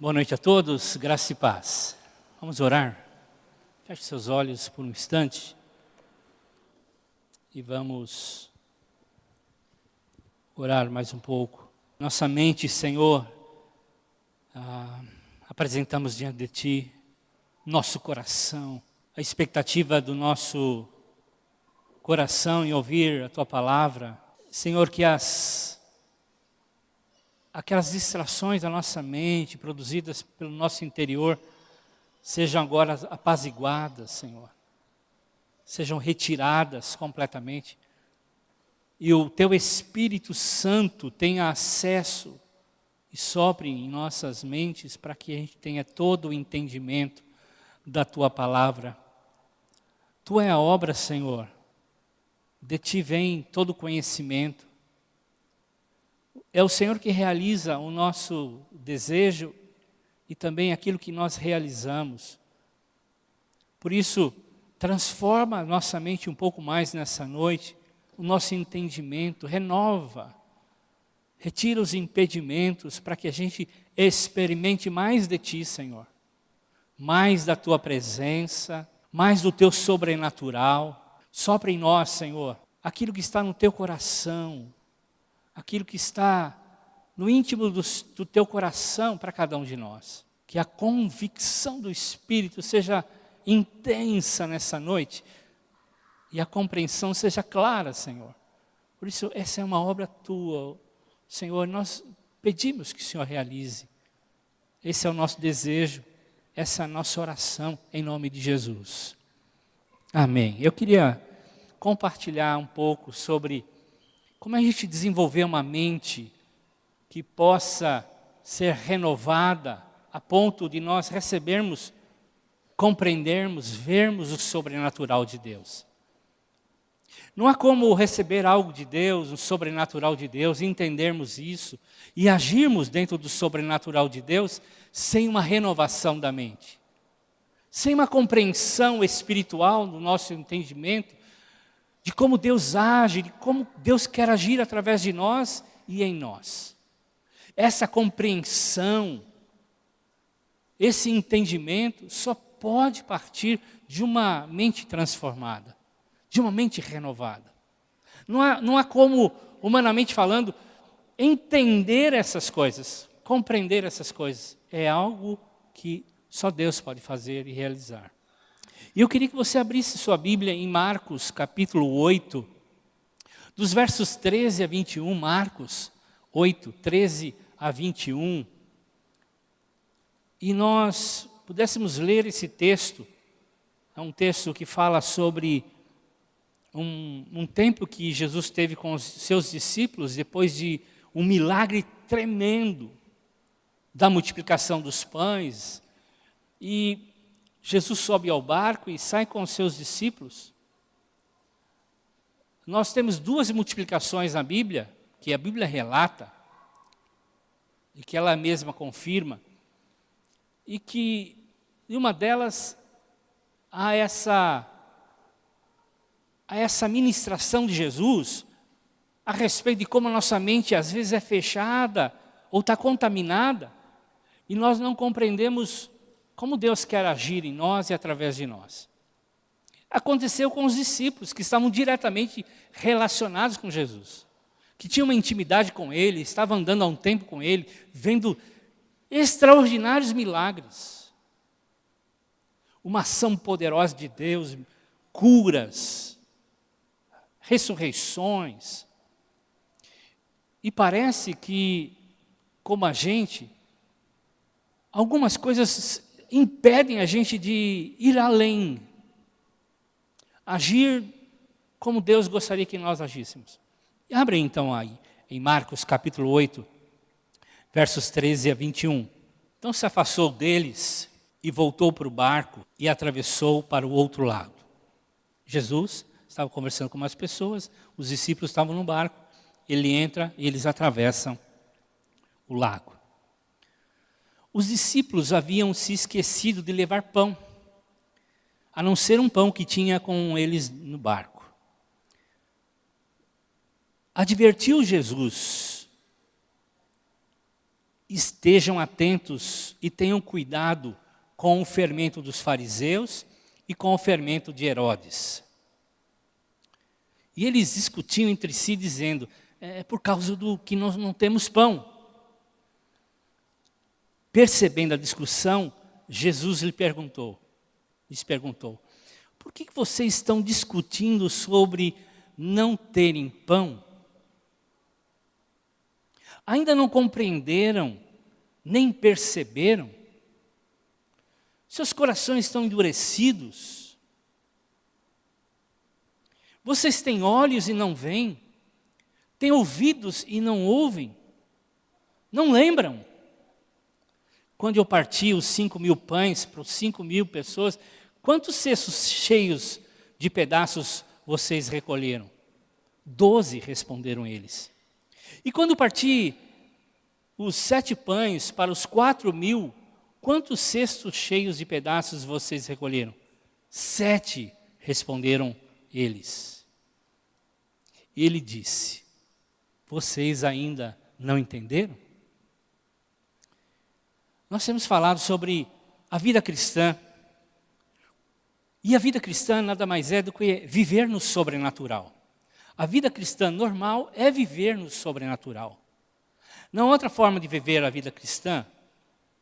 Boa noite a todos, graça e paz. Vamos orar? Feche seus olhos por um instante e vamos orar mais um pouco. Nossa mente, Senhor, apresentamos diante de Ti, nosso coração, a expectativa do nosso coração em ouvir a Tua palavra. Senhor, que aquelas distrações da nossa mente, produzidas pelo nosso interior, sejam agora apaziguadas, Senhor. Sejam retiradas completamente. E o Teu Espírito Santo tenha acesso e sopre em nossas mentes para que a gente tenha todo o entendimento da Tua palavra. Tu é a obra, Senhor. De Ti vem todo o conhecimento. É o Senhor que realiza o nosso desejo e também aquilo que nós realizamos. Por isso, transforma a nossa mente um pouco mais nessa noite, o nosso entendimento, renova, retira os impedimentos para que a gente experimente mais de Ti, Senhor. Mais da Tua presença, mais do Teu sobrenatural. Sopra em nós, Senhor, aquilo que está no Teu coração, aquilo que está no íntimo do Teu coração para cada um de nós. Que a convicção do Espírito seja intensa nessa noite e a compreensão seja clara, Senhor. Por isso, essa é uma obra Tua, Senhor, nós pedimos que o Senhor realize. Esse é o nosso desejo, essa é a nossa oração, em nome de Jesus. Amém. Eu queria compartilhar um pouco sobre como a gente desenvolver uma mente que possa ser renovada a ponto de nós recebermos, compreendermos, vermos o sobrenatural de Deus. Não há como receber algo de Deus, o sobrenatural de Deus, entendermos isso e agirmos dentro do sobrenatural de Deus sem uma renovação da mente. Sem uma compreensão espiritual do nosso entendimento, de como Deus age, de como Deus quer agir através de nós e em nós. Essa compreensão, esse entendimento só pode partir de uma mente transformada, de uma mente renovada. Não há como, humanamente falando, entender essas coisas, compreender essas coisas. É algo que só Deus pode fazer e realizar. E eu queria que você abrisse sua Bíblia em Marcos, capítulo 8, dos versos 13 a 21, Marcos 8, 13 a 21. E nós pudéssemos ler esse texto. É um texto que fala sobre um tempo que Jesus teve com os seus discípulos, depois de um milagre tremendo da multiplicação dos pães. E Jesus sobe ao barco e sai com os seus discípulos. Nós temos duas multiplicações na Bíblia, que a Bíblia relata, e que ela mesma confirma, e que em uma delas há essa ministração de Jesus a respeito de como a nossa mente às vezes é fechada ou está contaminada, e nós não compreendemos como Deus quer agir em nós e através de nós. Aconteceu com os discípulos que estavam diretamente relacionados com Jesus, que tinham uma intimidade com Ele, estavam andando há um tempo com Ele, vendo extraordinários milagres. Uma ação poderosa de Deus, curas, ressurreições. E parece que, como a gente, algumas coisas impedem a gente de ir além, agir como Deus gostaria que nós agíssemos. E abre então aí, em Marcos capítulo 8, versos 13 a 21. Então se afastou deles e voltou para o barco e atravessou para o outro lado. Jesus estava conversando com umas pessoas, os discípulos estavam no barco, ele entra e eles atravessam o lago. Os discípulos haviam se esquecido de levar pão, a não ser um pão que tinha com eles no barco. Advertiu Jesus estejam atentos e tenham cuidado com o fermento dos fariseus e com o fermento de Herodes. E eles discutiam entre si dizendo, é por causa do que nós não temos pão. Percebendo a discussão, Jesus lhes perguntou, por que vocês estão discutindo sobre não terem pão? Ainda não compreenderam, nem perceberam? Seus corações estão endurecidos? Vocês têm olhos e não veem? Têm ouvidos e não ouvem? Não lembram? Quando eu parti os 5.000 pães para os 5.000 pessoas, quantos cestos cheios de pedaços vocês recolheram? 12, responderam eles. E quando parti os 7 pães para os 4.000, quantos cestos cheios de pedaços vocês recolheram? 7, responderam eles. E ele disse, vocês ainda não entenderam? Nós temos falado sobre a vida cristã. E a vida cristã nada mais é do que viver no sobrenatural. A vida cristã normal é viver no sobrenatural. Não há outra forma de viver a vida cristã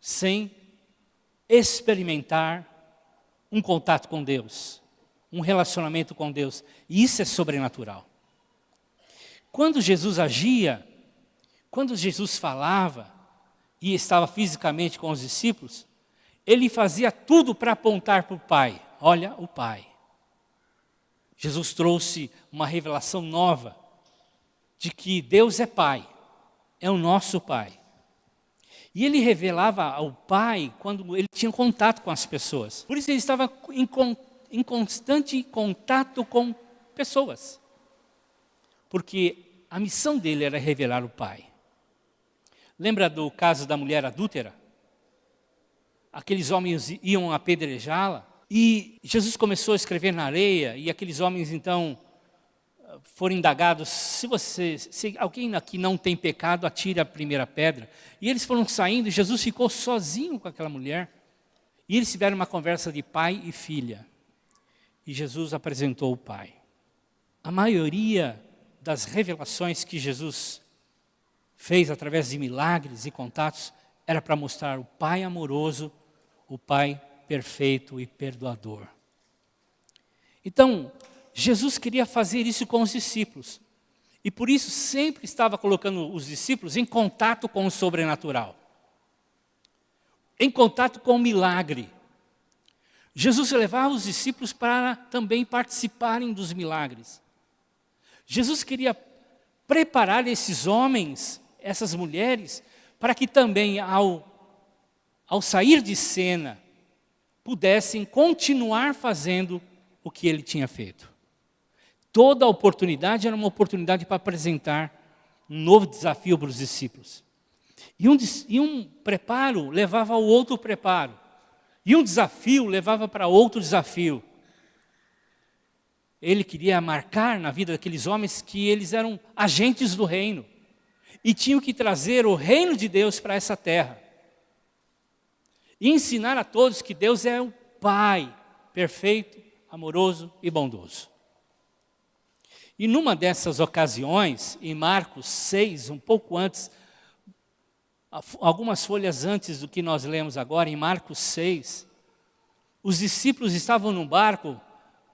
sem experimentar um contato com Deus, um relacionamento com Deus. E isso é sobrenatural. Quando Jesus agia, quando Jesus falava e estava fisicamente com os discípulos, ele fazia tudo para apontar para o Pai. Olha o Pai. Jesus trouxe uma revelação nova de que Deus é Pai, é o nosso Pai. E ele revelava ao Pai quando ele tinha contato com as pessoas. Por isso ele estava em constante contato com pessoas. Porque a missão dele era revelar o Pai. Lembra do caso da mulher adúltera? Aqueles homens iam apedrejá-la e Jesus começou a escrever na areia e aqueles homens então foram indagados, se alguém aqui não tem pecado, atire a primeira pedra. E eles foram saindo e Jesus ficou sozinho com aquela mulher. E eles tiveram uma conversa de pai e filha. E Jesus apresentou o Pai. A maioria das revelações que Jesus fez através de milagres e contatos era para mostrar o Pai amoroso, o Pai perfeito e perdoador. Então, Jesus queria fazer isso com os discípulos. E por isso sempre estava colocando os discípulos em contato com o sobrenatural. Em contato com o milagre. Jesus levava os discípulos para também participarem dos milagres. Jesus queria preparar esses homens, essas mulheres, para que também ao sair de cena, pudessem continuar fazendo o que ele tinha feito. Toda a oportunidade era uma oportunidade para apresentar um novo desafio para os discípulos. E um preparo levava ao outro preparo. E um desafio levava para outro desafio. Ele queria marcar na vida daqueles homens que eles eram agentes do reino. E tinham que trazer o reino de Deus para essa terra. E ensinar a todos que Deus é o Pai perfeito, amoroso e bondoso. E numa dessas ocasiões, em Marcos 6, um pouco antes, algumas folhas antes do que nós lemos agora, em Marcos 6, os discípulos estavam num barco,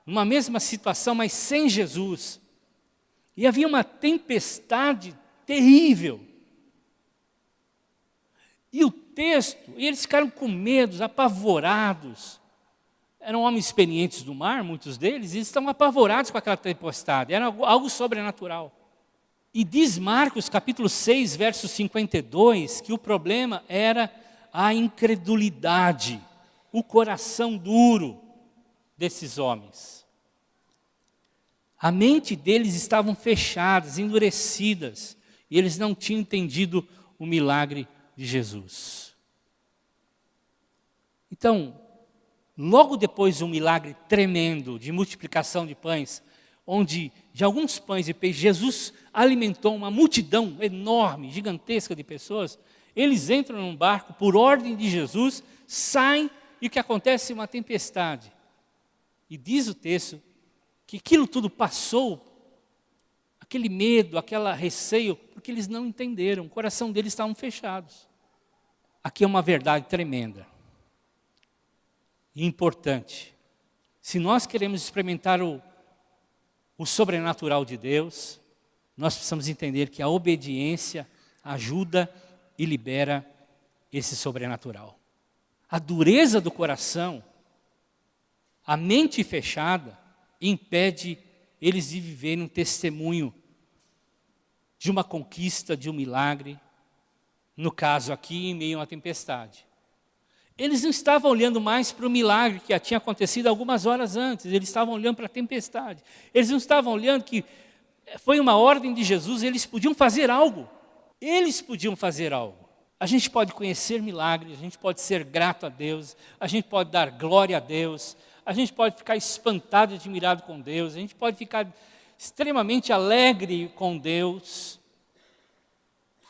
numa mesma situação, mas sem Jesus. E havia uma tempestade terrível. E o texto, e eles ficaram com medo, apavorados. Eram homens experientes do mar, muitos deles, e eles estavam apavorados com aquela tempestade. Era algo sobrenatural. E diz Marcos, capítulo 6, verso 52, que o problema era a incredulidade, o coração duro desses homens. A mente deles estavam fechadas, endurecidas, e eles não tinham entendido o milagre de Jesus. Então, logo depois de um milagre tremendo de multiplicação de pães, onde de alguns pães e peixes, Jesus alimentou uma multidão enorme, gigantesca de pessoas, Eles entram num barco por ordem de Jesus, saem e o que acontece é uma tempestade. E diz o texto que aquilo tudo passou, aquele medo, aquele receio, porque eles não entenderam, o coração deles estavam fechados. Aqui é uma verdade tremenda e importante. Se nós queremos experimentar o sobrenatural de Deus, nós precisamos entender que a obediência ajuda e libera esse sobrenatural. A dureza do coração, a mente fechada, impede eles de viverem um testemunho de uma conquista, de um milagre, no caso aqui, em meio a uma tempestade. Eles não estavam olhando mais para o milagre que tinha acontecido algumas horas antes, eles estavam olhando para a tempestade. Eles não estavam olhando que foi uma ordem de Jesus, eles podiam fazer algo. Eles podiam fazer algo. A gente pode conhecer milagres, a gente pode ser grato a Deus, a gente pode dar glória a Deus, a gente pode ficar espantado e admirado com Deus, a gente pode ficar extremamente alegre com Deus,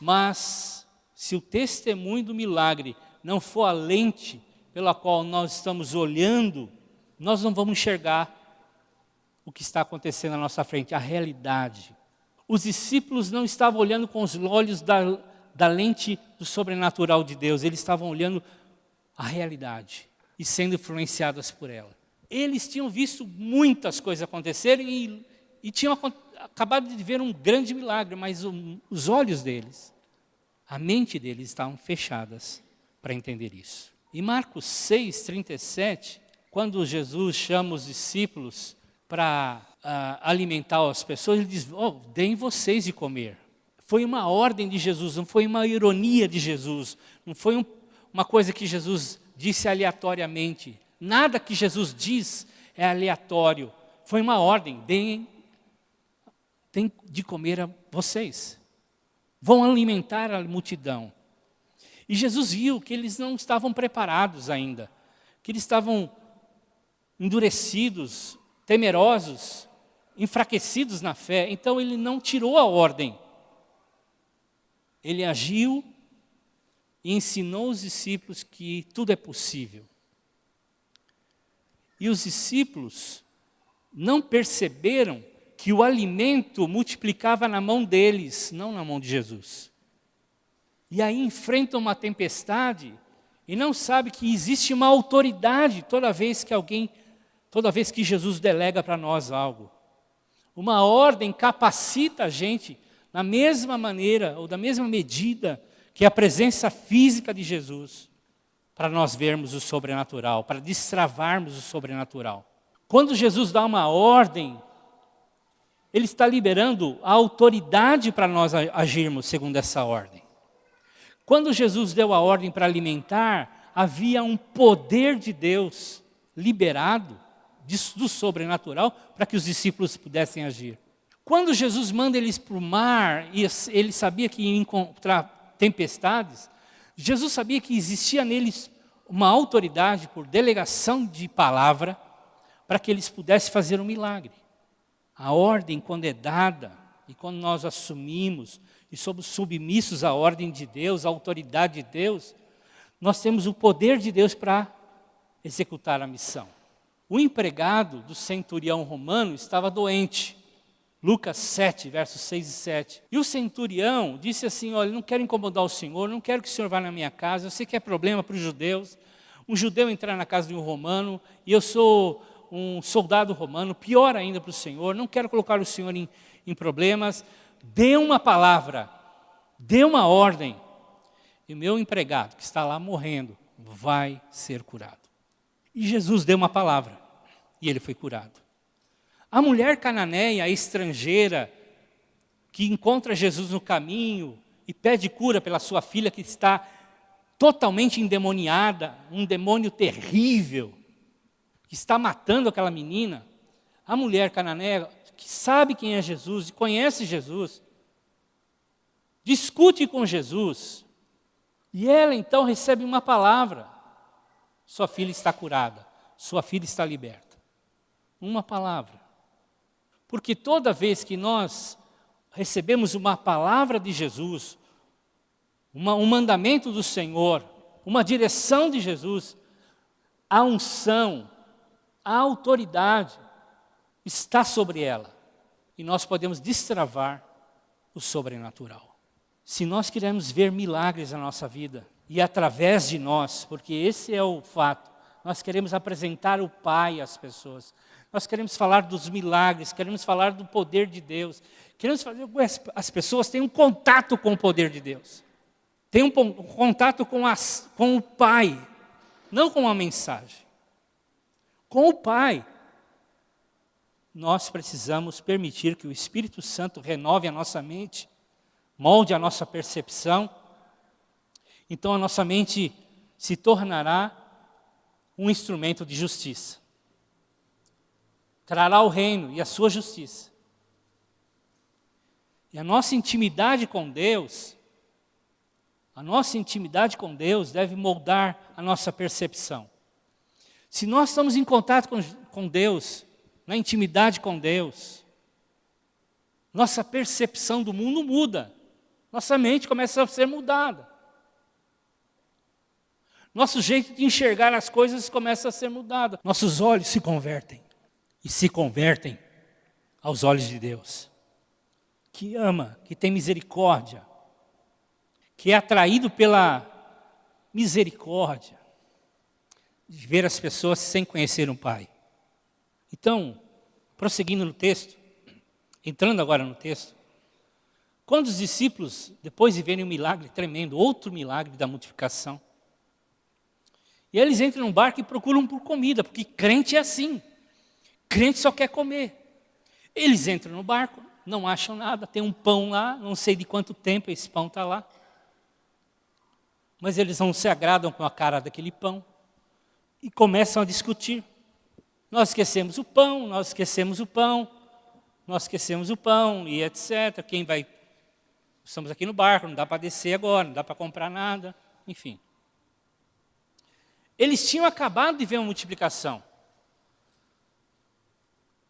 mas se o testemunho do milagre não for a lente pela qual nós estamos olhando, nós não vamos enxergar o que está acontecendo à nossa frente, a realidade. Os discípulos não estavam olhando com os olhos da lente do sobrenatural de Deus, eles estavam olhando a realidade e sendo influenciados por ela. Eles tinham visto muitas coisas acontecerem e tinham acabado de ver um grande milagre, mas os olhos deles, a mente deles estavam fechadas para entender isso. Em Marcos 6:37, quando Jesus chama os discípulos para alimentar as pessoas, ele diz, deem vocês de comer. Foi uma ordem de Jesus, não foi uma ironia de Jesus, não foi uma coisa que Jesus disse aleatoriamente. Nada que Jesus diz é aleatório. Foi uma ordem, deem de comer a vocês. Vão alimentar a multidão. E Jesus viu que eles não estavam preparados ainda, que eles estavam endurecidos, temerosos, enfraquecidos na fé. Então ele não tirou a ordem. Ele agiu e ensinou os discípulos que tudo é possível. E os discípulos não perceberam que o alimento multiplicava na mão deles, não na mão de Jesus. E aí enfrentam uma tempestade e não sabem que existe uma autoridade toda vez que Jesus delega para nós algo. Uma ordem capacita a gente da mesma maneira ou da mesma medida que a presença física de Jesus, para nós vermos o sobrenatural, para destravarmos o sobrenatural. Quando Jesus dá uma ordem, Ele está liberando a autoridade para nós agirmos segundo essa ordem. Quando Jesus deu a ordem para alimentar, havia um poder de Deus liberado do sobrenatural para que os discípulos pudessem agir. Quando Jesus manda eles para o mar, e ele sabia que ia encontrar tempestades, Jesus sabia que existia neles uma autoridade por delegação de palavra para que eles pudessem fazer um milagre. A ordem, quando é dada, e quando nós assumimos e somos submissos à ordem de Deus, à autoridade de Deus, nós temos o poder de Deus para executar a missão. O empregado do centurião romano estava doente. Lucas 7, versos 6 e 7. E o centurião disse assim, olha, não quero incomodar o senhor, não quero que o senhor vá na minha casa, eu sei que é problema para os judeus. Um judeu entrar na casa de um romano, e eu sou um soldado romano, pior ainda para o senhor, não quero colocar o senhor em problemas. Dê uma palavra, dê uma ordem, e o meu empregado, que está lá morrendo, vai ser curado. E Jesus deu uma palavra, e ele foi curado. A mulher cananeia, a estrangeira, que encontra Jesus no caminho e pede cura pela sua filha que está totalmente endemoniada, um demônio terrível, que está matando aquela menina. A mulher cananeia, que sabe quem é Jesus e conhece Jesus, discute com Jesus, e ela então recebe uma palavra. Sua filha está curada, sua filha está liberta. Uma palavra. Porque toda vez que nós recebemos uma palavra de Jesus, um mandamento do Senhor, uma direção de Jesus, a unção, a autoridade está sobre ela. E nós podemos destravar o sobrenatural. Se nós queremos ver milagres na nossa vida, e através de nós, porque esse é o fato, nós queremos apresentar o Pai às pessoas. Nós queremos falar dos milagres, queremos falar do poder de Deus. Queremos fazer com que as pessoas tenham contato com o poder de Deus. Tenham contato com o Pai, não com uma mensagem. Com o Pai. Nós precisamos permitir que o Espírito Santo renove a nossa mente, molde a nossa percepção. Então a nossa mente se tornará um instrumento de justiça. Trará o reino e a sua justiça. E a nossa intimidade com Deus deve moldar a nossa percepção. Se nós estamos em contato com Deus, na intimidade com Deus, nossa percepção do mundo muda. Nossa mente começa a ser mudada. Nosso jeito de enxergar as coisas começa a ser mudado. Nossos olhos se convertem. E se convertem aos olhos de Deus. Que ama, que tem misericórdia. Que é atraído pela misericórdia. De ver as pessoas sem conhecer um Pai. Então, prosseguindo no texto, entrando agora no texto, quando os discípulos, depois de verem um milagre tremendo, outro milagre da multiplicação, e eles entram num barco e procuram por comida, porque crente é assim, crente só quer comer. Eles entram no barco, não acham nada, tem um pão lá, não sei de quanto tempo esse pão está lá, mas eles não se agradam com a cara daquele pão, e começam a discutir. Nós esquecemos o pão, nós esquecemos o pão, nós esquecemos o pão, e etc. Quem vai... Estamos aqui no barco, não dá para descer agora, não dá para comprar nada, enfim. Eles tinham acabado de ver uma multiplicação.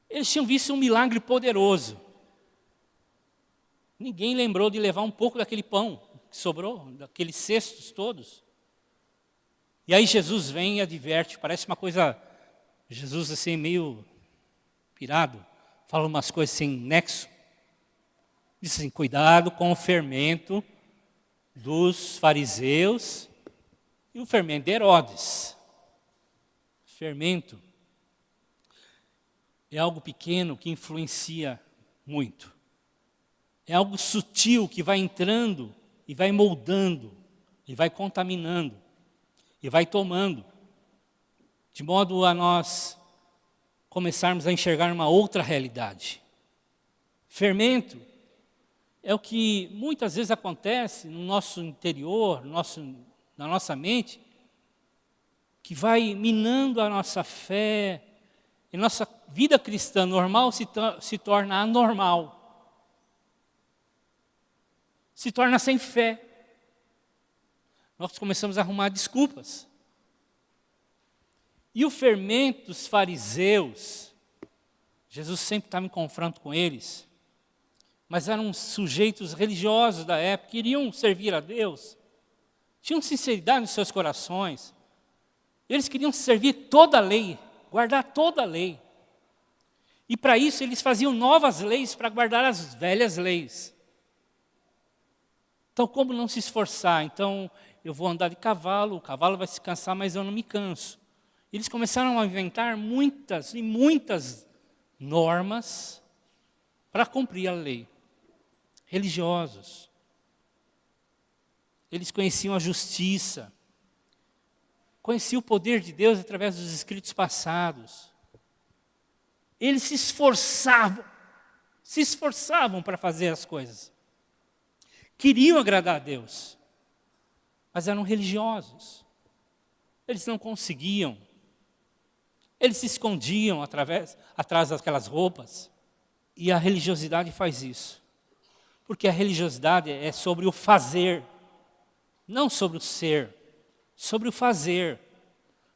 Eles tinham visto um milagre poderoso. Ninguém lembrou de levar um pouco daquele pão que sobrou, daqueles cestos todos. E aí Jesus vem e adverte, parece uma coisa... Jesus assim meio pirado, fala umas coisas sem nexo. Diz assim, cuidado com o fermento dos fariseus e o fermento de Herodes. Fermento é algo pequeno que influencia muito. É algo sutil que vai entrando e vai moldando, e vai contaminando, e vai tomando. De modo a nós começarmos a enxergar uma outra realidade. Fermento é o que muitas vezes acontece no nosso interior, na nossa mente, que vai minando a nossa fé, e nossa vida cristã normal se torna anormal. Se torna sem fé. Nós começamos a arrumar desculpas. E o fermento dos fariseus, Jesus sempre estava em confronto com eles, mas eram sujeitos religiosos da época, queriam servir a Deus, tinham sinceridade nos seus corações, eles queriam servir toda a lei, guardar toda a lei. E para isso eles faziam novas leis para guardar as velhas leis. Então como não se esforçar? Então eu vou andar de cavalo, o cavalo vai se cansar, mas eu não me canso. Eles começaram a inventar muitas e muitas normas para cumprir a lei. Religiosos. Eles conheciam a justiça. Conheciam o poder de Deus através dos escritos passados. Eles se esforçavam para fazer as coisas. Queriam agradar a Deus, mas eram religiosos. Eles não conseguiam. Eles se escondiam atrás daquelas roupas. E a religiosidade faz isso. Porque a religiosidade é sobre o fazer, não sobre o ser, sobre o fazer,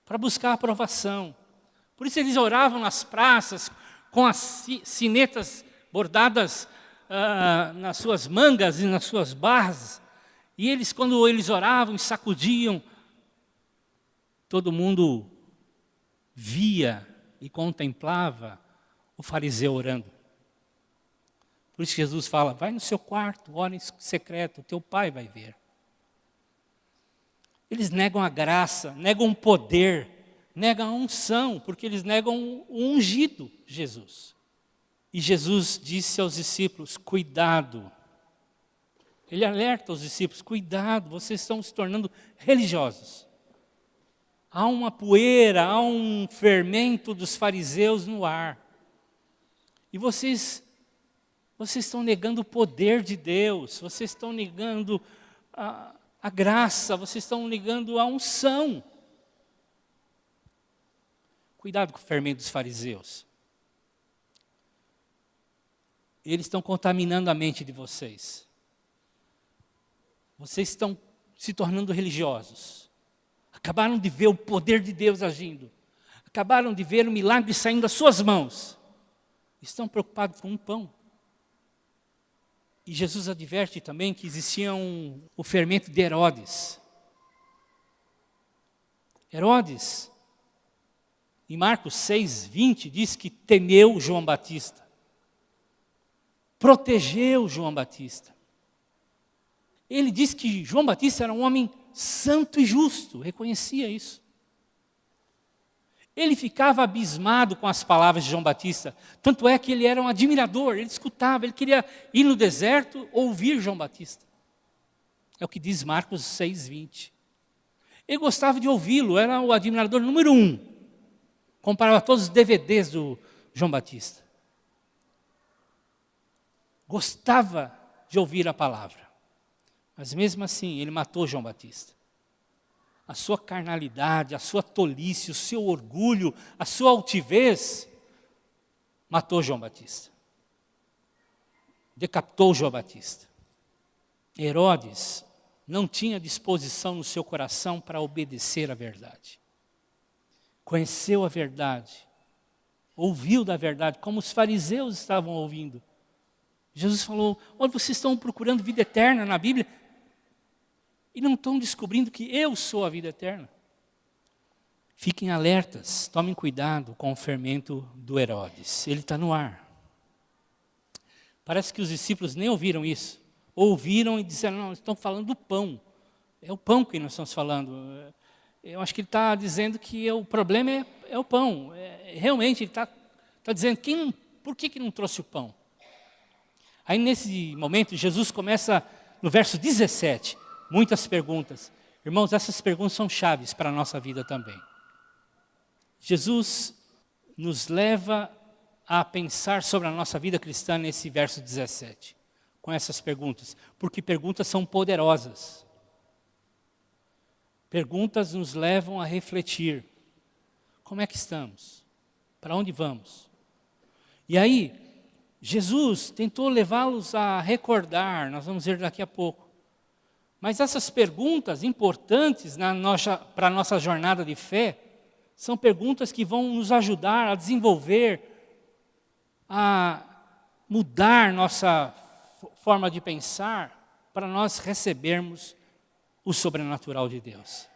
para buscar a aprovação. Por isso eles oravam nas praças, com as sinetas bordadas nas suas mangas e nas suas barras, E eles, quando eles oravam e sacudiam, todo mundo via e contemplava o fariseu orando. Por isso que Jesus fala, vai no seu quarto, ora em secreto, o teu pai vai ver. Eles negam a graça, negam o poder, negam a unção, porque eles negam o ungido Jesus. E Jesus disse aos discípulos, cuidado. Ele alerta os discípulos, cuidado, vocês estão se tornando religiosos. Há uma poeira, há um fermento dos fariseus no ar. E vocês estão negando o poder de Deus, vocês estão negando a graça, vocês estão negando a unção. Cuidado com o fermento dos fariseus. Eles estão contaminando a mente de vocês. Vocês estão se tornando religiosos. Acabaram de ver o poder de Deus agindo. Acabaram de ver o milagre saindo das suas mãos. Estão preocupados com um pão. E Jesus adverte também que existia o fermento de Herodes. Herodes, em Marcos 6:20, diz que temeu João Batista. Protegeu João Batista. Ele disse que João Batista era um homem santo e justo, reconhecia isso. Ele ficava abismado com as palavras de João Batista, tanto é que ele era um admirador, ele escutava, ele queria ir no deserto ouvir João Batista. É o que diz Marcos 6:20. Ele gostava de ouvi-lo, era o admirador número 1. Comparava todos os DVDs do João Batista. Gostava de ouvir a palavra. Mas mesmo assim, ele matou João Batista. A sua carnalidade, a sua tolice, o seu orgulho, a sua altivez, matou João Batista. Decapitou João Batista. Herodes não tinha disposição no seu coração para obedecer à verdade. Conheceu a verdade, ouviu da verdade, como os fariseus estavam ouvindo. Jesus falou, olha, vocês estão procurando vida eterna na Bíblia e não estão descobrindo que eu sou a vida eterna. Fiquem alertas, tomem cuidado com o fermento do Herodes, ele está no ar. Parece que os discípulos nem ouviram isso. Ouviram e disseram, não, estão falando do pão. É o pão que nós estamos falando. Eu acho que ele está dizendo que o problema é o pão. Realmente, ele está dizendo, por que não trouxe o pão? Aí nesse momento, Jesus começa no verso 17, muitas perguntas. Irmãos, essas perguntas são chaves para a nossa vida também. Jesus nos leva a pensar sobre a nossa vida cristã nesse verso 17, com essas perguntas, porque perguntas são poderosas. Perguntas nos levam a refletir. Como é que estamos? Para onde vamos? E aí, Jesus tentou levá-los a recordar, nós vamos ver daqui a pouco. Mas essas perguntas importantes para a nossa jornada de fé, são perguntas que vão nos ajudar a desenvolver, a mudar nossa forma de pensar, para nós recebermos o sobrenatural de Deus.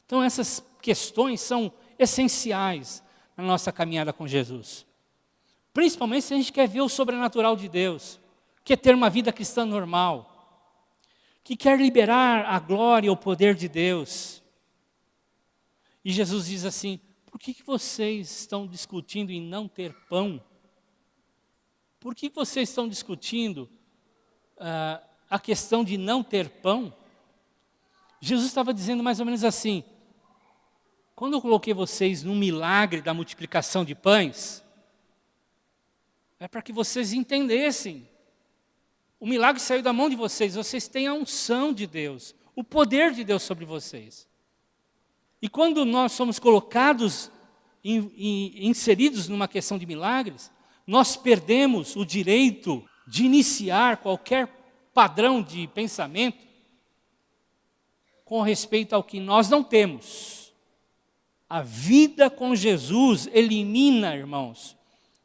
Então essas questões são essenciais na nossa caminhada com Jesus. Principalmente se a gente quer ver o sobrenatural de Deus, quer ter uma vida cristã normal, que quer liberar a glória e o poder de Deus. E Jesus diz assim, por que vocês estão discutindo em não ter pão? Por que vocês estão discutindo a questão de não ter pão? Jesus estava dizendo mais ou menos assim, quando eu coloquei vocês no milagre da multiplicação de pães, é para que vocês entendessem. O milagre saiu da mão de vocês, vocês têm a unção de Deus, o poder de Deus sobre vocês. E quando nós somos colocados, inseridos numa questão de milagres, nós perdemos o direito de iniciar qualquer padrão de pensamento com respeito ao que nós não temos. A vida com Jesus elimina, irmãos,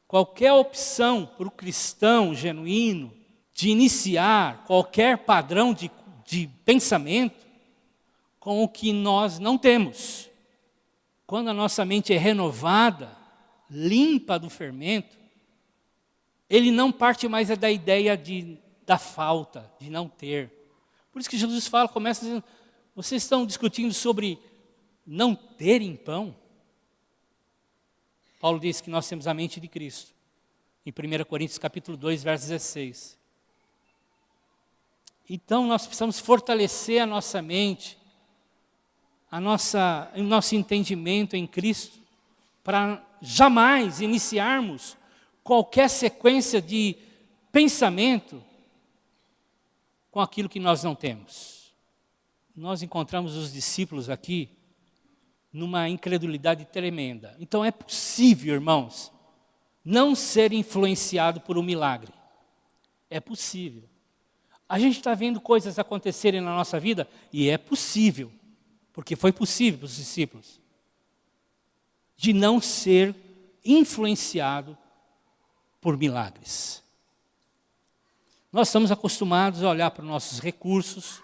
qualquer opção para o cristão genuíno de iniciar qualquer padrão de pensamento com o que nós não temos. Quando a nossa mente é renovada, limpa do fermento, ele não parte mais da ideia da falta, de não ter. Por isso que Jesus começa dizendo, vocês estão discutindo sobre não terem pão? Paulo diz que nós temos a mente de Cristo, em 1 Coríntios capítulo 2, verso 16. Então nós precisamos fortalecer a nossa mente, o nosso entendimento em Cristo, para jamais iniciarmos qualquer sequência de pensamento com aquilo que nós não temos. Nós encontramos os discípulos aqui numa incredulidade tremenda. Então é possível, irmãos, não ser influenciado por um milagre. É possível. A gente está vendo coisas acontecerem na nossa vida e é possível, porque foi possível para os discípulos, de não ser influenciado por milagres. Nós estamos acostumados a olhar para os nossos recursos.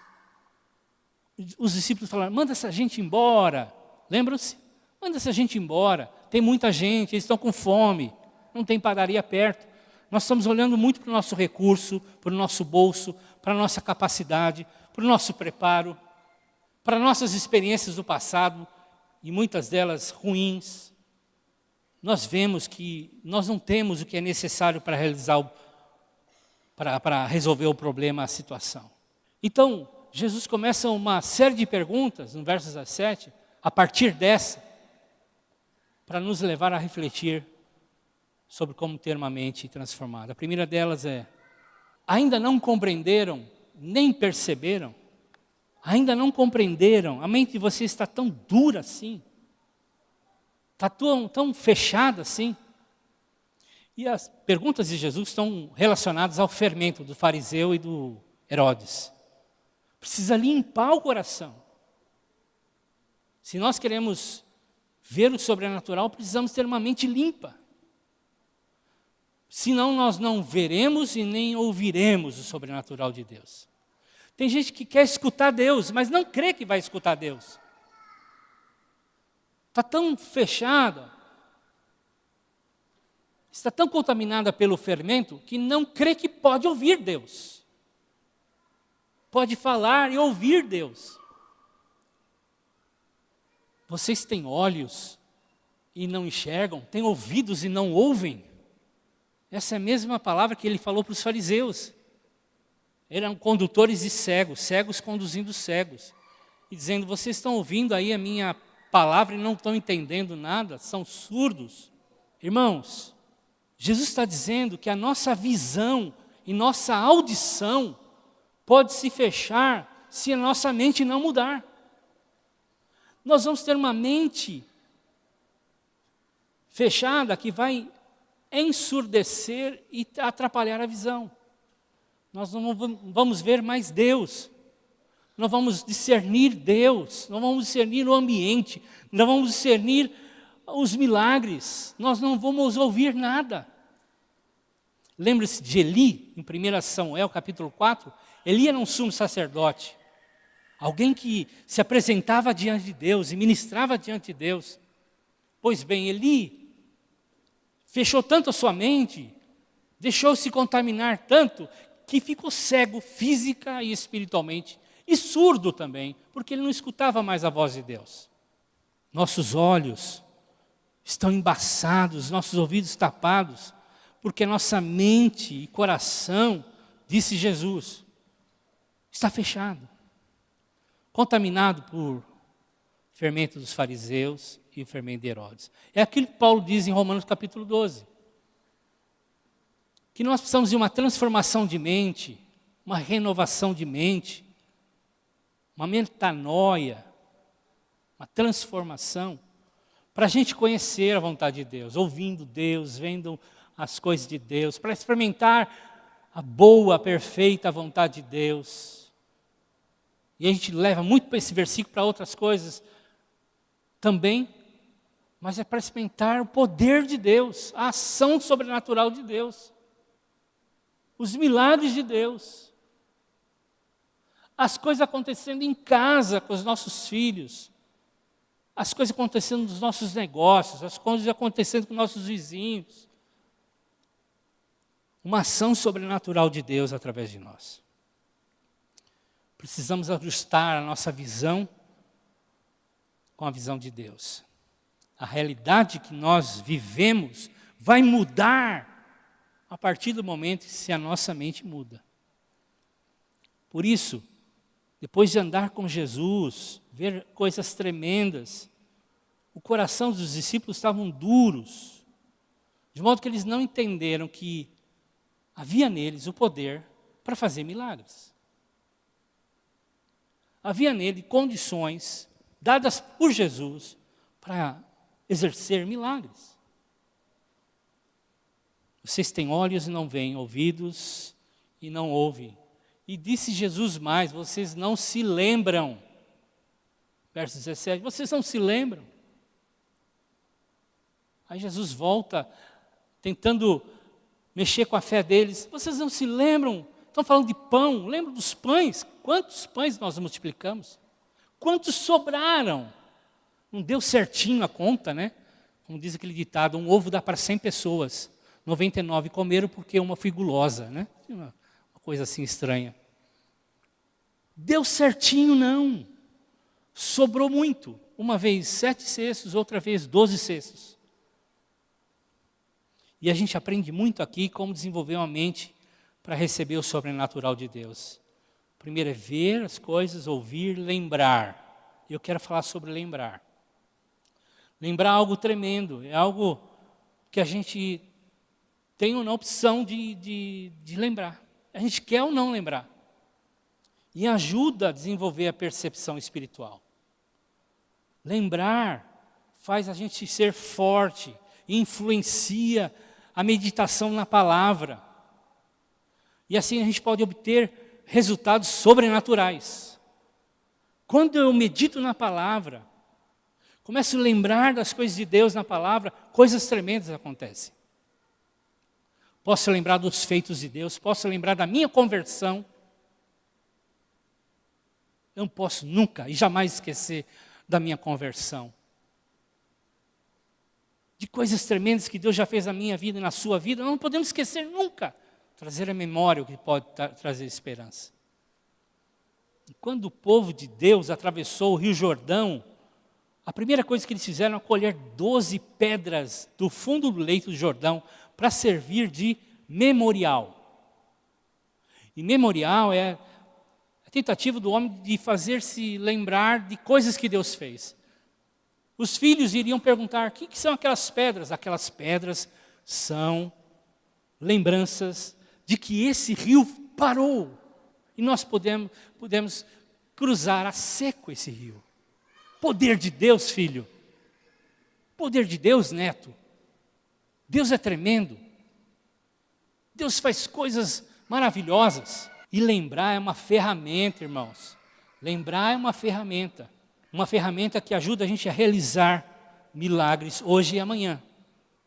Os discípulos falaram, manda essa gente embora. Lembram-se? Manda essa gente embora. Tem muita gente, eles estão com fome. Não tem padaria perto. Nós estamos olhando muito para o nosso recurso, para o nosso bolso, para a nossa capacidade, para o nosso preparo, para nossas experiências do passado, e muitas delas ruins. Nós vemos que nós não temos o que é necessário para resolver o problema, a situação. Então, Jesus começa uma série de perguntas, no verso 17, a partir dessa, para nos levar a refletir sobre como ter uma mente transformada. A primeira delas é, ainda não compreenderam, nem perceberam? Ainda não compreenderam? A mente de vocês está tão dura assim? Está tão fechada assim? E as perguntas de Jesus estão relacionadas ao fermento do fariseu e do Herodes. Precisa limpar o coração. Se nós queremos ver o sobrenatural, precisamos ter uma mente limpa. Senão nós não veremos e nem ouviremos o sobrenatural de Deus. Tem gente que quer escutar Deus, mas não crê que vai escutar Deus. Está tão fechada, está tão contaminada pelo fermento, que não crê que pode ouvir Deus. Pode falar e ouvir Deus. Vocês têm olhos e não enxergam, têm ouvidos e não ouvem. Essa é a mesma palavra que ele falou para os fariseus. Eram condutores de cegos, cegos conduzindo cegos. E dizendo, vocês estão ouvindo aí a minha palavra e não estão entendendo nada, são surdos. Irmãos, Jesus está dizendo que a nossa visão e nossa audição pode se fechar se a nossa mente não mudar. Nós vamos ter uma mente fechada que vai ensurdecer e atrapalhar a visão. Nós não vamos ver mais Deus. Não vamos discernir Deus. Não vamos discernir o ambiente. Não vamos discernir os milagres. Nós não vamos ouvir nada. Lembre-se de Eli, em 1 Samuel, capítulo 4. Eli era um sumo sacerdote. Alguém que se apresentava diante de Deus e ministrava diante de Deus. Pois bem, Eli fechou tanto a sua mente, deixou-se contaminar tanto, que ficou cego física e espiritualmente, e surdo também, porque ele não escutava mais a voz de Deus. Nossos olhos estão embaçados, nossos ouvidos tapados, porque nossa mente e coração, disse Jesus, está fechado, contaminado por fermento dos fariseus e o fermento de Herodes. É aquilo que Paulo diz em Romanos capítulo 12. Que nós precisamos de uma transformação de mente, uma renovação de mente, uma metanoia, uma transformação, para a gente conhecer a vontade de Deus, ouvindo Deus, vendo as coisas de Deus, para experimentar a boa, perfeita vontade de Deus. E a gente leva muito para esse versículo, para outras coisas também, mas é para experimentar o poder de Deus, a ação sobrenatural de Deus, os milagres de Deus. As coisas acontecendo em casa com os nossos filhos. As coisas acontecendo nos nossos negócios, as coisas acontecendo com nossos vizinhos. Uma ação sobrenatural de Deus através de nós. Precisamos ajustar a nossa visão com a visão de Deus. A realidade que nós vivemos vai mudar a partir do momento que a nossa mente muda. Por isso, depois de andar com Jesus, ver coisas tremendas, o coração dos discípulos estavam duros, de modo que eles não entenderam que havia neles o poder para fazer milagres. Havia nele condições dadas por Jesus para exercer milagres. Vocês têm olhos e não veem, ouvidos e não ouvem. E disse Jesus mais, vocês não se lembram. Verso 17, vocês não se lembram. Aí Jesus volta, tentando mexer com a fé deles. Vocês não se lembram? Estão falando de pão, lembram dos pães? Quantos pães nós multiplicamos? Quantos sobraram? Não deu certinho a conta, né? Como diz aquele ditado, um ovo dá para 100 pessoas. 99 comeram porque uma foi gulosa, né? Uma coisa assim estranha. Deu certinho não. Sobrou muito. Uma vez 7 cestos, outra vez 12 cestos. E a gente aprende muito aqui como desenvolver uma mente para receber o sobrenatural de Deus. Primeiro é ver as coisas, ouvir, lembrar. Eu quero falar sobre lembrar. Lembrar é algo tremendo, é algo que a gente tem ou não opção de lembrar. A gente quer ou não lembrar. E ajuda a desenvolver a percepção espiritual. Lembrar faz a gente ser forte, influencia a meditação na palavra. E assim a gente pode obter resultados sobrenaturais. Quando eu medito na palavra, começo a lembrar das coisas de Deus na palavra, coisas tremendas acontecem. Posso lembrar dos feitos de Deus, posso lembrar da minha conversão. Eu não posso nunca e jamais esquecer da minha conversão. De coisas tremendas que Deus já fez na minha vida e na sua vida, não podemos esquecer nunca. Trazer à memória o que pode trazer esperança. E quando o povo de Deus atravessou o Rio Jordão, a primeira coisa que eles fizeram foi colher 12 pedras do fundo do leito do Jordão para servir de memorial. E memorial é a tentativa do homem de fazer-se lembrar de coisas que Deus fez. Os filhos iriam perguntar, o que são aquelas pedras? Aquelas pedras são lembranças de que esse rio parou. E nós podemos cruzar a seco esse rio. Poder de Deus, filho. Poder de Deus, neto. Deus é tremendo. Deus faz coisas maravilhosas. E lembrar é uma ferramenta, irmãos. Lembrar é uma ferramenta. Uma ferramenta que ajuda a gente a realizar milagres hoje e amanhã.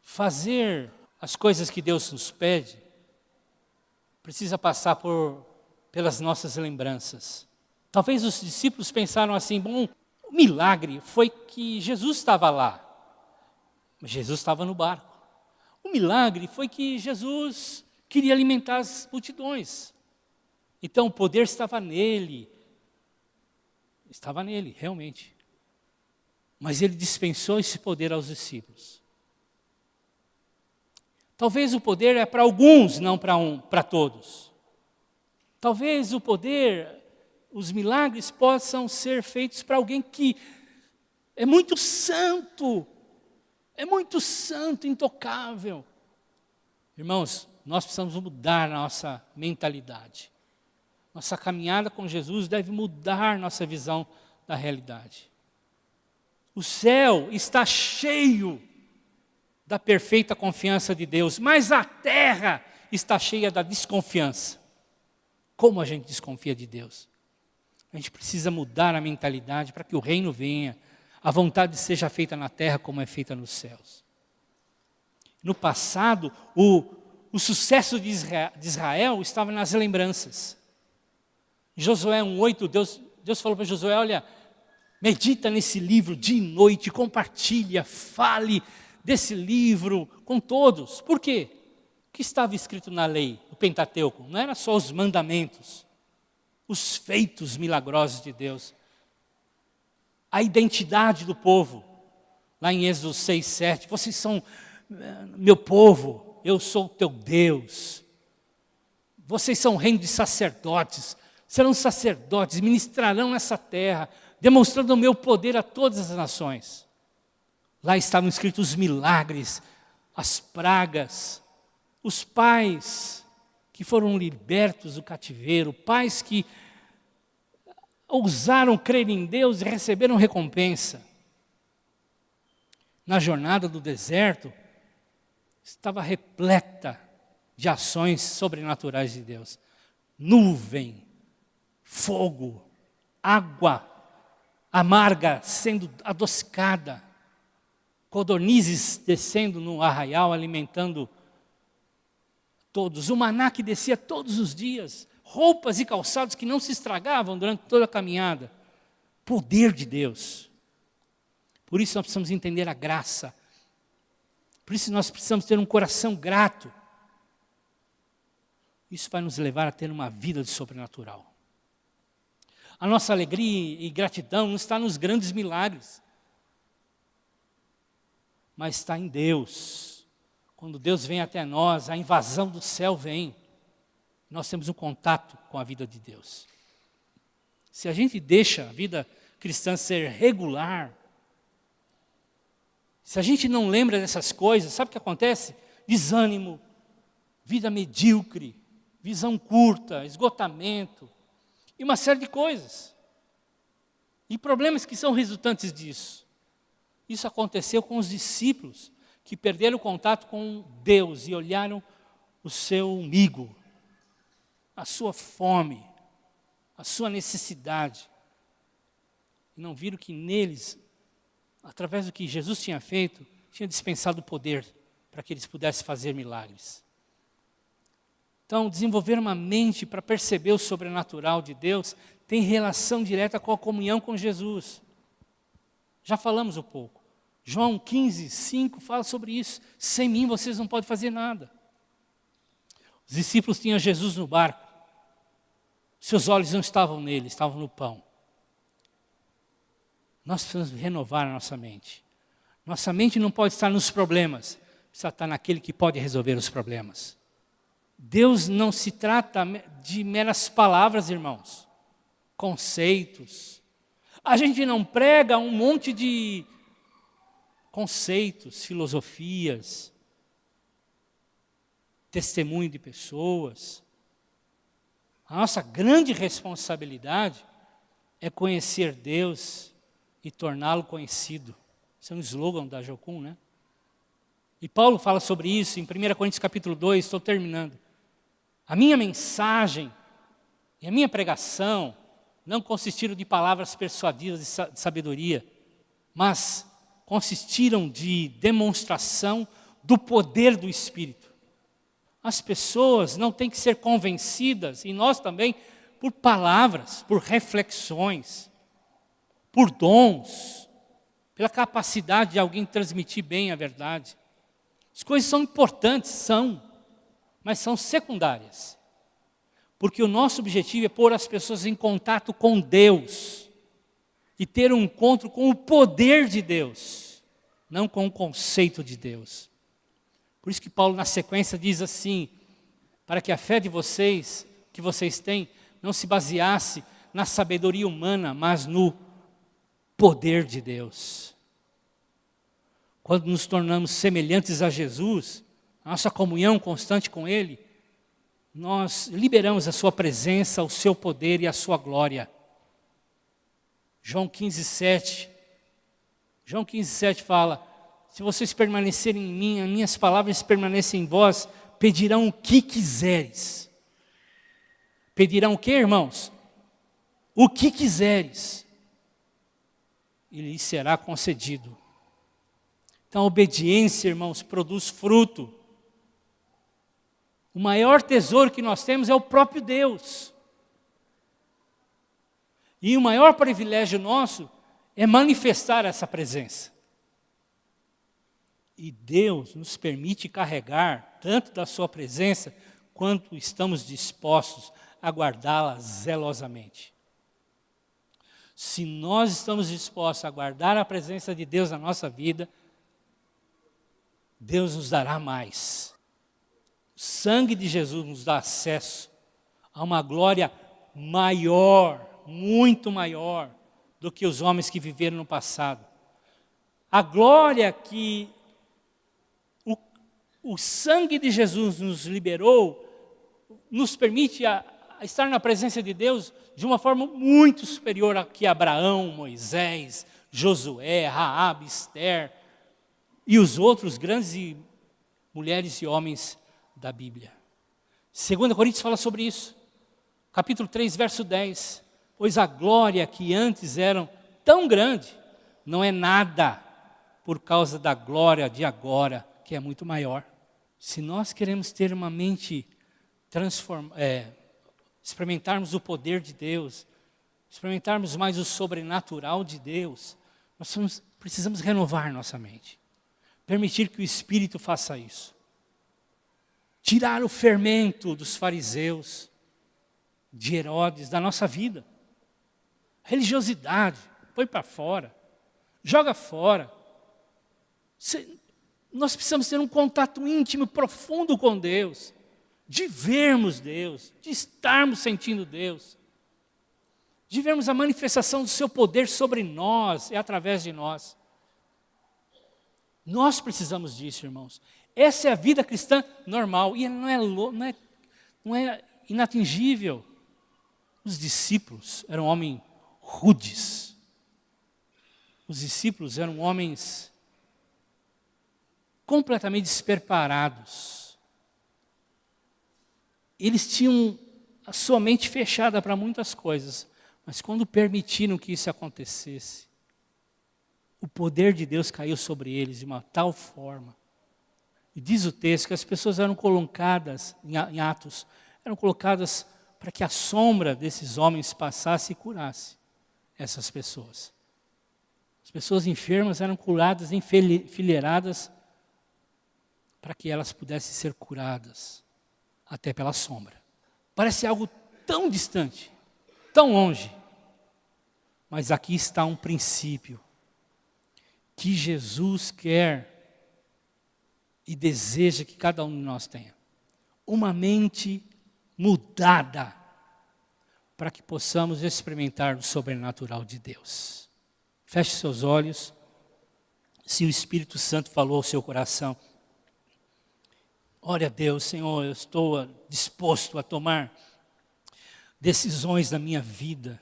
Fazer as coisas que Deus nos pede precisa passar pelas nossas lembranças. Talvez os discípulos pensaram assim, bom, o milagre foi que Jesus estava lá. Mas Jesus estava no barco. O milagre foi que Jesus queria alimentar as multidões. Então o poder estava nele. Estava nele, realmente. Mas ele dispensou esse poder aos discípulos. Talvez o poder é para alguns, não para todos. Talvez o poder, os milagres possam ser feitos para alguém que é muito santo, intocável. Irmãos, nós precisamos mudar a nossa mentalidade. Nossa caminhada com Jesus deve mudar nossa visão da realidade. O céu está cheio da perfeita confiança de Deus, mas a terra está cheia da desconfiança. Como a gente desconfia de Deus? A gente precisa mudar a mentalidade para que o reino venha, a vontade seja feita na terra como é feita nos céus. No passado, o sucesso de Israel estava nas lembranças. Josué 1:8, Deus falou para Josué, olha, medita nesse livro dia e noite, compartilha, fale desse livro com todos. Por quê? O que estava escrito na lei, o Pentateuco? Não era só os mandamentos, os feitos milagrosos de Deus. A identidade do povo, lá em Êxodo 6:7, vocês são meu povo, eu sou o teu Deus. Vocês são reino de sacerdotes, serão sacerdotes, ministrarão nessa terra, demonstrando o meu poder a todas as nações. Lá estavam escritos os milagres, as pragas, os pais que foram libertos do cativeiro, pais que ousaram crer em Deus e receberam recompensa. Na jornada do deserto, estava repleta de ações sobrenaturais de Deus. Nuvem, fogo, água amarga sendo adocicada, codornizes descendo no arraial, alimentando todos, o maná que descia todos os dias, roupas e calçados que não se estragavam durante toda a caminhada. Poder de Deus. Por isso nós precisamos entender a graça. Por isso nós precisamos ter um coração grato. Isso vai nos levar a ter uma vida de sobrenatural. A nossa alegria e gratidão não está nos grandes milagres, mas está em Deus. Quando Deus vem até nós, a invasão do céu vem. Nós temos um contato com a vida de Deus. Se a gente deixa a vida cristã ser regular, se a gente não lembra dessas coisas, sabe o que acontece? Desânimo, vida medíocre, visão curta, esgotamento, e uma série de coisas. E problemas que são resultantes disso. Isso aconteceu com os discípulos, que perderam o contato com Deus e olharam o seu umbigo, a sua fome, a sua necessidade. E não viram que neles, através do que Jesus tinha feito, tinha dispensado o poder para que eles pudessem fazer milagres. Então, desenvolver uma mente para perceber o sobrenatural de Deus tem relação direta com a comunhão com Jesus. Já falamos um pouco. João 15:5 fala sobre isso. Sem mim vocês não podem fazer nada. Os discípulos tinham Jesus no barco. Seus olhos não estavam nele, estavam no pão. Nós precisamos renovar a nossa mente. Nossa mente não pode estar nos problemas, precisa estar naquele que pode resolver os problemas. Deus não se trata de meras palavras, irmãos, conceitos. A gente não prega um monte de conceitos, filosofias, testemunho de pessoas. A nossa grande responsabilidade é conhecer Deus e torná-lo conhecido. Esse é um slogan da Jocum, né? E Paulo fala sobre isso em 1 Coríntios capítulo 2, estou terminando. A minha mensagem e a minha pregação não consistiram de palavras persuasivas de sabedoria, mas consistiram de demonstração do poder do Espírito. As pessoas não têm que ser convencidas, e nós também, por palavras, por reflexões, por dons, pela capacidade de alguém transmitir bem a verdade. As coisas são importantes, mas são secundárias. Porque o nosso objetivo é pôr as pessoas em contato com Deus e ter um encontro com o poder de Deus, não com o conceito de Deus. Por isso que Paulo, na sequência, diz assim, para que a fé de vocês, que vocês têm, não se baseasse na sabedoria humana, mas no poder de Deus. Quando nos tornamos semelhantes a Jesus, a nossa comunhão constante com Ele, nós liberamos a sua presença, o seu poder e a sua glória. João 15:7 fala, se vocês permanecerem em mim, as minhas palavras permanecem em vós, pedirão o que quiseres. Pedirão o que, irmãos? O que quiseres. E lhes será concedido. Então, a obediência, irmãos, produz fruto. O maior tesouro que nós temos é o próprio Deus. E o maior privilégio nosso é manifestar essa presença. E Deus nos permite carregar tanto da sua presença, quanto estamos dispostos a guardá-la zelosamente. Se nós estamos dispostos a guardar a presença de Deus na nossa vida, Deus nos dará mais. O sangue de Jesus nos dá acesso a uma glória maior, muito maior do que os homens que viveram no passado. A glória que o sangue de Jesus nos liberou, nos permite a estar na presença de Deus de uma forma muito superior a que Abraão, Moisés, Josué, Raabe, Esther e os outros grandes mulheres e homens da Bíblia. 2 Coríntios fala sobre isso, capítulo 3, verso 10. Pois a glória que antes era tão grande, não é nada por causa da glória de agora, que é muito maior. Se nós queremos ter uma mente experimentarmos o poder de Deus, experimentarmos mais o sobrenatural de Deus, nós precisamos renovar nossa mente. Permitir que o Espírito faça isso. Tirar o fermento dos fariseus, de Herodes, da nossa vida. Religiosidade, põe para fora, joga fora. Nós precisamos ter um contato íntimo, profundo com Deus, de vermos Deus, de estarmos sentindo Deus, de vermos a manifestação do seu poder sobre nós e através de nós. Nós precisamos disso, irmãos. Essa é a vida cristã normal, e ela não é inatingível. Os discípulos eram homens rudes. Os discípulos eram homens completamente despreparados. Eles tinham a sua mente fechada para muitas coisas, mas quando permitiram que isso acontecesse, o poder de Deus caiu sobre eles de uma tal forma. E diz o texto que as pessoas eram colocadas, em Atos, eram colocadas para que a sombra desses homens passasse e curasse essas pessoas. As pessoas enfermas eram curadas, enfileiradas, para que elas pudessem ser curadas, até pela sombra. Parece algo tão distante, tão longe, mas aqui está um princípio que Jesus quer e deseja que cada um de nós tenha. Uma mente mudada, para que possamos experimentar o sobrenatural de Deus. Feche seus olhos. Se o Espírito Santo falou ao seu coração, ore a Deus. Senhor, eu estou disposto a tomar decisões na minha vida,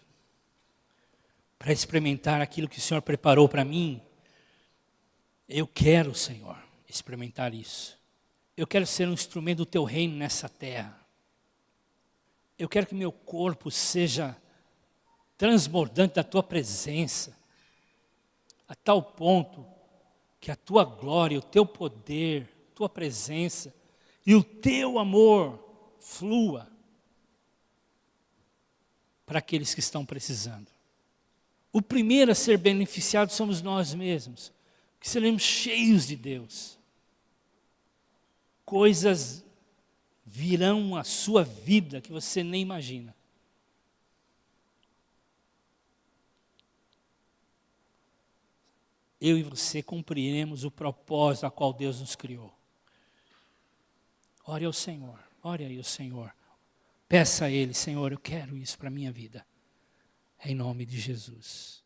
para experimentar aquilo que o Senhor preparou para mim. Eu quero, Senhor, experimentar isso. Eu quero ser um instrumento do Teu reino nessa terra. Eu quero que meu corpo seja transbordante da Tua presença, a tal ponto que a Tua glória, o Teu poder, a Tua presença e o Teu amor flua para aqueles que estão precisando. O primeiro a ser beneficiado somos nós mesmos, que seremos cheios de Deus. Coisas virão à sua vida que você nem imagina. Eu e você cumpriremos o propósito a qual Deus nos criou. Ore ao Senhor, ore aí ao Senhor. Peça a Ele, Senhor, eu quero isso para a minha vida. Em nome de Jesus.